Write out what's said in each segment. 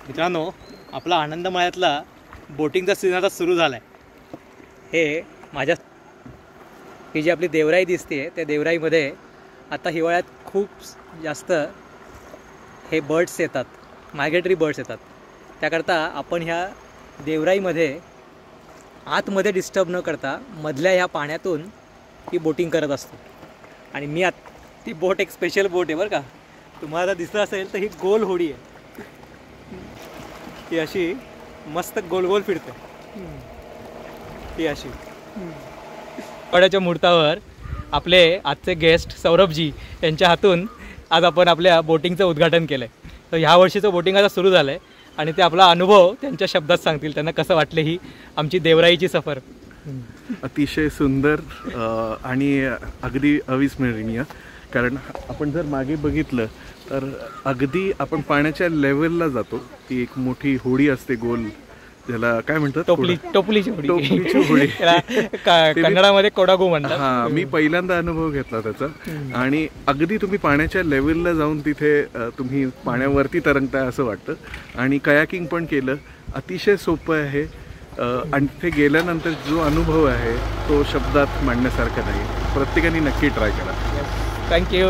मित्रांनो, आपला आनंदमळ्यातला बोटिंगचा सीझन आता सुरू झाला आहे। हे माझ्या ही जी आपली देवराई दिसते त्या देवराईमध्ये आता हिवाळ्यात खूप जास्त हे बर्ड्स येतात, मायग्रेटरी बर्ड्स येतात। त्याकरता आपण ह्या देवराईमध्ये आतमध्ये डिस्टर्ब न करता मधल्या ह्या पाण्यातून ही बोटिंग करत असतो। आणि मी ती बोट एक स्पेशल बोट आहे बरं का, तुम्हाला दिसलं असेल तर ही गोल होडी आहे। ही अशी मस्त गोल गोल फिरते। ही अशी पाण्याच्या मुहूर्तावर आपले आजचे गेस्ट सौरभजी यांच्या हातून आज आपण आपल्या बोटिंगचं उद्घाटन केलं आहे। तर ह्या वर्षीचं बोटिंग आता सुरू झालं आहे आणि ते आपला अनुभव त्यांच्या शब्दात सांगतील, त्यांना कसं वाटले ही आमची देवराईची सफर। अतिशय सुंदर आणि अगदी अविस्मरणीय। कारण आपण जर मागे बघितलं तर अगदी आपण पाण्याच्या लेवलला जातो। ती एक मोठी होडी असते गोल, ज्याला काय म्हणतात, टोपलीची होडी कन्नडामध्ये कोडागू म्हणतात। हां, मी पहिल्यांदा अनुभव घेतला त्याचा। आणि अगदी तुम्ही पाण्याच्या लेवलला जाऊन तिथे तुम्ही पाण्यावरती तरंगताय असं वाटतं। आणि कयाकिंग पण केलं, अतिशय सोपं आहे। आणि तिथे गेल्यानंतर जो अनुभव आहे तो शब्दात मांडण्यासारखा नाही। प्रत्येकाने नक्की ट्राय करा। थँक्यू।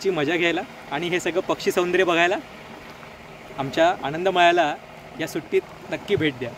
ची मजा घ्यायला आणि हे सगळं पक्षी सौंदर्य बघायला आमच्या आनंदमळ्याला या सुट्टीत नक्की भेट द्या।